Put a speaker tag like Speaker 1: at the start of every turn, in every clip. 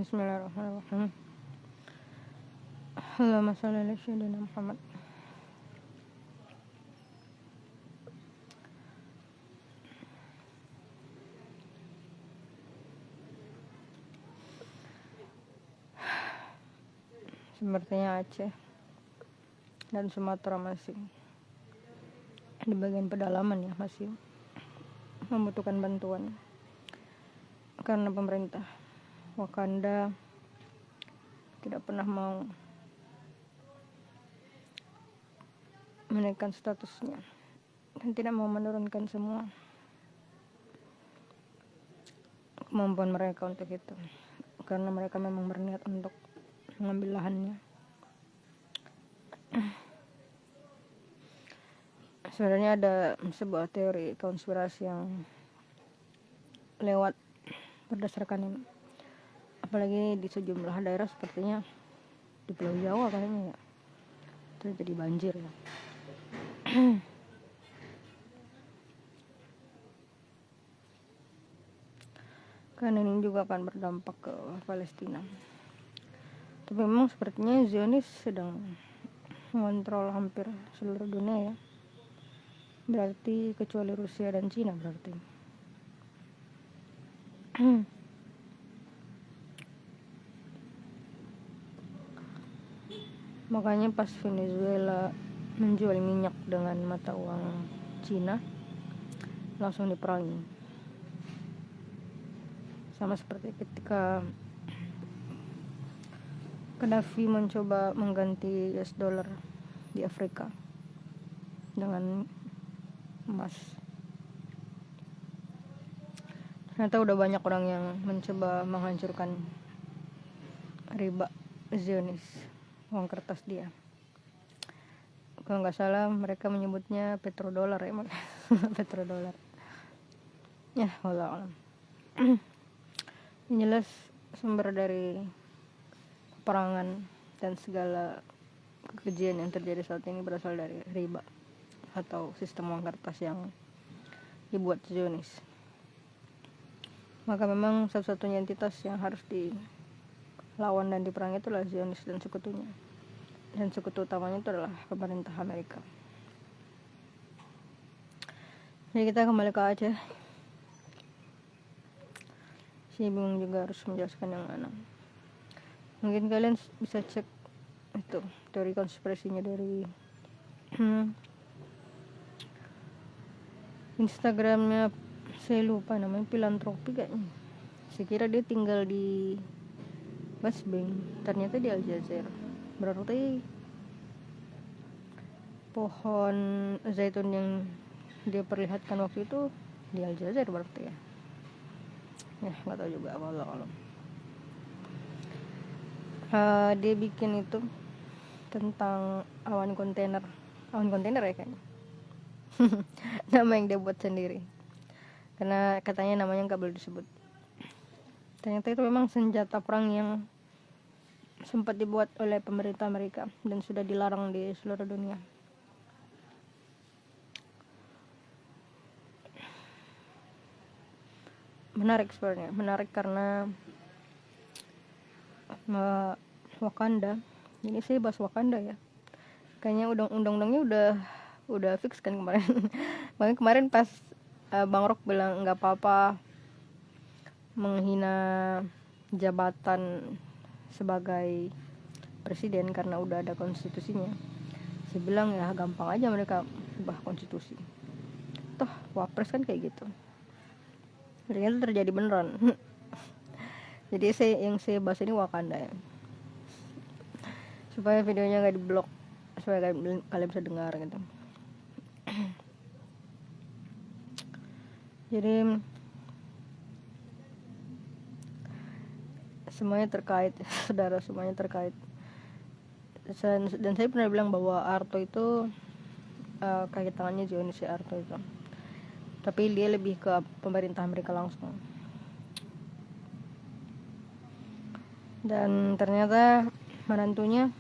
Speaker 1: Bismillahirrahmanirrahim. Allahumma shalli ala sayyidina Muhammad. Sepertinya Aceh dan Sumatera masih di bagian pedalaman ya, masih membutuhkan bantuan karena pemerintah Wakanda tidak pernah mau menaikkan statusnya dan tidak mau menurunkan semua kemampuan mereka untuk itu, karena mereka memang berniat untuk mengambil lahannya. Sebenarnya ada sebuah teori konspirasi yang lewat berdasarkan ini, apalagi di sejumlah daerah sepertinya di Pulau Jawa kayaknya ya, terjadi banjir ya. Karena ini juga akan berdampak ke Palestina. Tapi memang sepertinya Zionis sedang mengontrol hampir seluruh dunia ya. Berarti kecuali Rusia dan Cina berarti. Makanya pas Venezuela menjual minyak dengan mata uang Cina, langsung diperangi. Sama seperti ketika Gaddafi mencoba mengganti US dollar di Afrika dengan emas. Ternyata udah banyak orang yang mencoba menghancurkan riba Zionis, uang kertas dia. Kalau nggak salah mereka menyebutnya petrodolar ya, petrodolar. Ya, wallah alam. Yang jelas sumber dari peperangan dan segala kekejian yang terjadi saat ini berasal dari riba atau sistem uang kertas yang dibuat Zionis. Maka memang satu-satunya entitas yang harus dilawan dan diperangi itulah Zionis dan sekutunya. Dan sekutu utamanya itu adalah pemerintah Amerika. Jadi kita kembali ke Aceh. Si bingung juga harus menjelaskan yang mana. Mungkin kalian bisa cek itu teori konspirasinya dari Instagramnya, saya lupa namanya, filantropi kayaknya. Saya kira dia tinggal di Basbeng, ternyata di Aljazair. Berarti pohon zaitun yang dia perlihatkan waktu itu di Aljazair berarti ya. Ya nggak tahu juga, wallah alam. Dia bikin itu tentang awan kontainer ya kayaknya. Nama yang dia buat sendiri, karena katanya namanya nggak boleh disebut. Ternyata itu memang senjata perang yang sempat dibuat oleh pemerintah Amerika dan sudah dilarang di seluruh dunia. Menarik sebenarnya, menarik karena Wakanda. Ini saya bahas Wakanda ya. Kayaknya undang-undangnya udah fix kan kemarin. Makanya kemarin pas Bang Rok bilang nggak apa-apa menghina jabatan sebagai presiden karena udah ada konstitusinya. Saya bilang ya gampang aja mereka ubah konstitusi. Toh wapres kan kayak gitu. Ternyata terjadi beneran. Jadi yang saya bahas ini Wakanda ya, supaya videonya nggak diblok, supaya kalian bisa dengar gitu. Jadi semuanya terkait, saudara, semuanya terkait. Dan saya pernah bilang bahwa Arto itu kaki tangannya Zionis si Arto itu, tapi dia lebih ke pemerintah Amerika langsung. Dan ternyata menantunya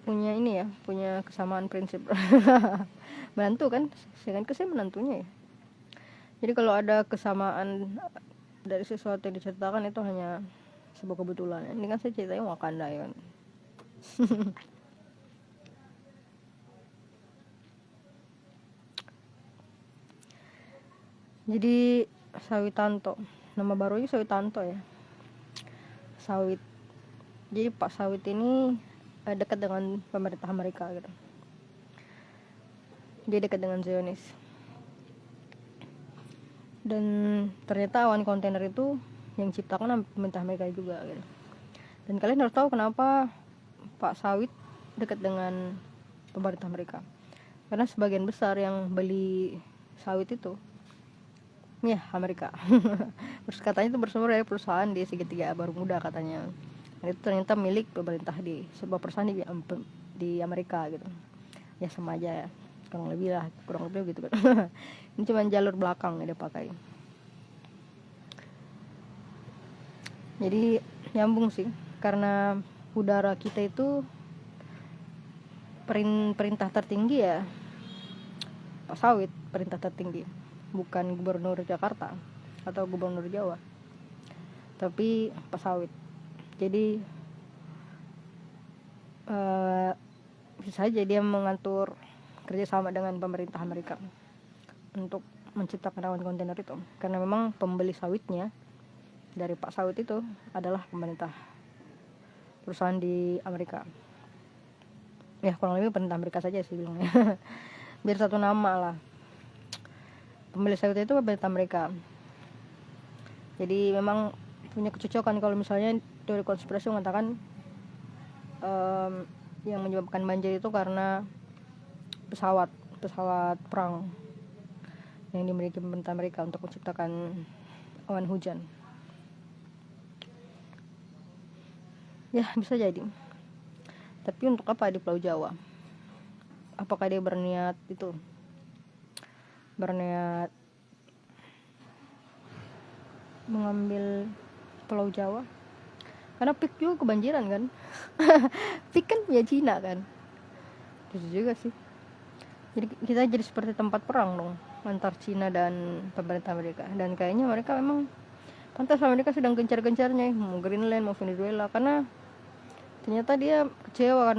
Speaker 1: punya ini ya, punya kesamaan prinsip. Menantu kan, saya menantunya ya. Jadi kalau ada kesamaan dari sesuatu yang diceritakan itu hanya sebuah kebetulan. Ini kan saya ceritanya Wakanda ya kan. Jadi Sawitanto, nama barunya Sawitanto ya. Sawit. Jadi Pak Sawit ini dekat dengan pemerintah Amerika gitu. Dia dekat dengan Zionis. Dan ternyata awan kontainer itu yang ciptakan pemerintah Amerika juga gitu. Dan kalian harus tahu kenapa Pak Sawit dekat dengan pemerintah Amerika. Karena sebagian besar yang beli sawit itu ya Amerika. Terus katanya itu bersumber dari perusahaan di segitiga Bermuda katanya. Dan itu ternyata milik pemerintah di sebuah perusahaan di Amerika gitu. Ya sama aja ya, kurang lebih gitu kan. Ini cuma jalur belakang yang dia pakai. Jadi nyambung sih, karena udara kita itu perintah tertinggi ya Pak Sawit, perintah tertinggi, bukan gubernur Jakarta atau gubernur Jawa, tapi Pak Sawit. Jadi bisa saja dia mengatur kerjasama dengan pemerintah Amerika untuk menciptakan awan kontainer itu, karena memang pembeli sawitnya dari Pak Sawit itu adalah pemerintah perusahaan di Amerika. Ya kurang lebih pemerintah Amerika saja sih bilangnya. Biar satu nama lah. Pembeli sawit itu pemerintah Amerika. Jadi memang punya kecocokan kalau misalnya teori konspirasi mengatakan yang menyebabkan banjir itu karena pesawat perang yang dimiliki pemerintah Amerika untuk menciptakan awan hujan. Ya bisa jadi. Tapi untuk apa di Pulau Jawa? Apakah dia berniat mengambil Pulau Jawa? Karena PIK juga kebanjiran kan. PIK kan punya Cina kan. Itu juga sih. Jadi kita jadi seperti tempat perang dong antar Cina dan pemerintah Amerika. Dan kayaknya mereka memang pantas Amerika sedang gencar-gencarnya mau Greenland mau Venezuela, karena ternyata dia kecewa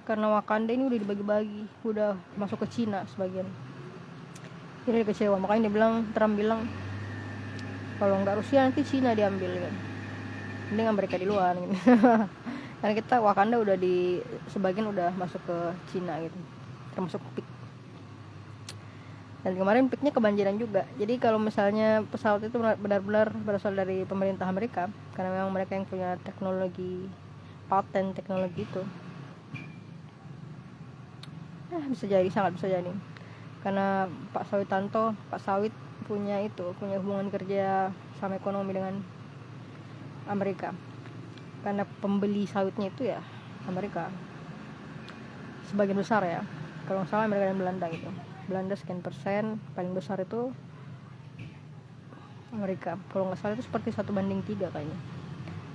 Speaker 1: karena Wakanda ini udah dibagi-bagi, udah masuk ke Cina sebagian. Jadi dia kecewa, makanya Trump bilang kalau nggak Rusia nanti Cina diambil kan. Mending Amerika di luar gitu. Karena kita Wakanda udah sebagian udah masuk ke Cina gitu, termasuk PIK. Dan kemarin PIK-nya kebanjiran juga. Jadi kalau misalnya pesawat itu benar-benar berasal dari pemerintah Amerika, karena memang mereka yang punya paten teknologi itu, bisa jadi, sangat bisa jadi. Karena Pak Sawit punya hubungan kerja sama ekonomi dengan Amerika. Karena pembeli sawitnya itu ya Amerika. Sebagian besar ya. Kalau nggak salah Amerika dan Belanda gitu. Belanda sekian persen, paling besar itu Amerika. Kalau nggak salah itu seperti 1:3 kayaknya.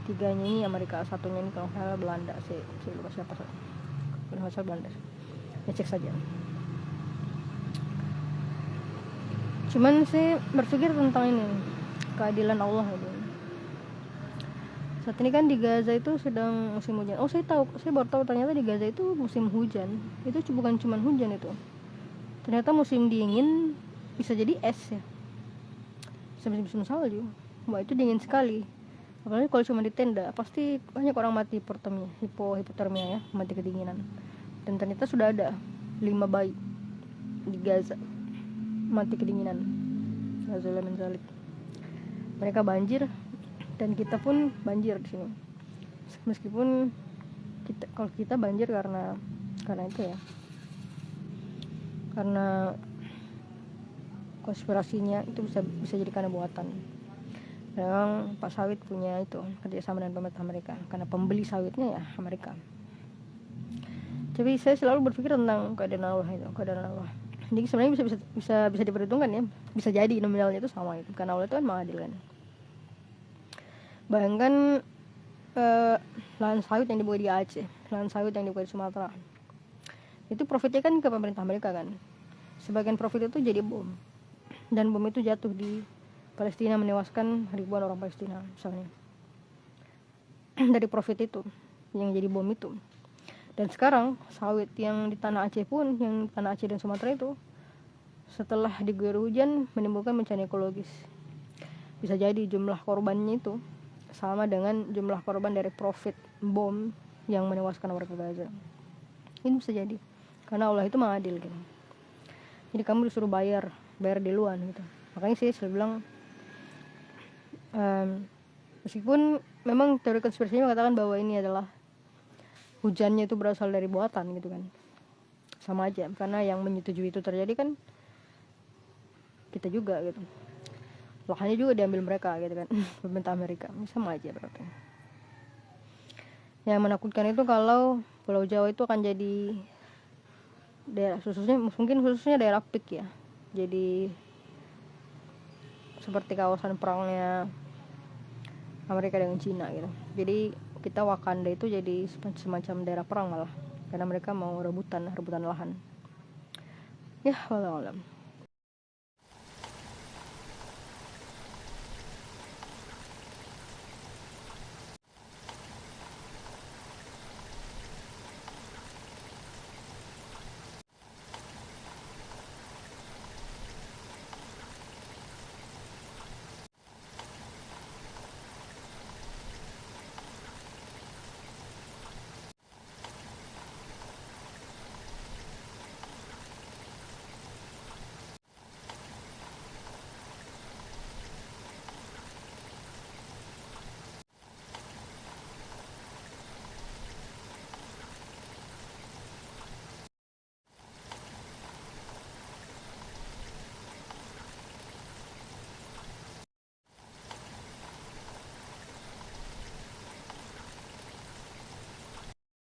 Speaker 1: 3-nya ini Amerika, 1-nya ini kalau nggak salah Belanda. Saya lupa siapa. Kalau nggak salah Belanda. Ya cek saja. Cuman saya berpikir tentang ini, keadilan Allah gitu. Saat ini kan di Gaza itu sedang musim hujan. Saya baru tahu ternyata di Gaza itu musim hujan. Itu bukan cuma hujan itu. Ternyata musim dingin bisa jadi es ya. Bisa musim salju. Wah, itu dingin sekali. Apalagi kalau cuma di tenda, pasti banyak orang mati hipotermia ya, mati kedinginan. Dan ternyata sudah ada 5 bayi di Gaza mati kedinginan. Nazulah min zalik. Mereka banjir dan kita pun banjir di sini. Meskipun kalau kita banjir karena itu ya. Karena konspirasinya itu bisa jadi karena buatan. Memang Pak Sawit punya itu kerjasama dengan pemerintah Amerika, karena pembeli sawitnya ya Amerika. Tapi saya selalu berpikir tentang keadaan Allah. Jadi sebenarnya bisa diperhitungkan ya, bisa jadi nominalnya itu sama itu, karena Allah itu kan mengadil kan. Bayangkan lahan sawit yang dibuat di Aceh, lahan sawit yang dibuat di Sumatera, itu profitnya kan ke pemerintah Amerika kan. Sebagian profit itu jadi bom. dan bom itu jatuh di Palestina, menewaskan ribuan orang Palestina misalnya. Dari profit itu yang jadi bom itu. Dan sekarang sawit yang di tanah Aceh pun, yang di tanah Aceh dan Sumatera itu, setelah diguyur hujan menimbulkan bencana ekologis. Bisa jadi jumlah korbannya itu sama dengan jumlah korban dari profit bom yang menewaskan warga Gaza. Ini bisa jadi karena Allah itu mengadil gitu. Jadi kamu disuruh bayar duluan gitu. Makanya sih saya bilang, meskipun memang teori konspirasinya mengatakan bahwa ini adalah hujannya itu berasal dari buatan gitu kan, sama aja karena yang menyetujui itu terjadi kan kita juga gitu, lahannya juga diambil mereka gitu kan. Pemerintah Amerika, sama aja berarti. Yang menakutkan itu kalau Pulau Jawa itu akan jadi daerah, khususnya daerah peak ya, jadi seperti kawasan perangnya Amerika dengan Cina gitu. Jadi kita Wakanda itu jadi semacam daerah perang malah, karena mereka mau rebutan lahan. Ya, walau alam.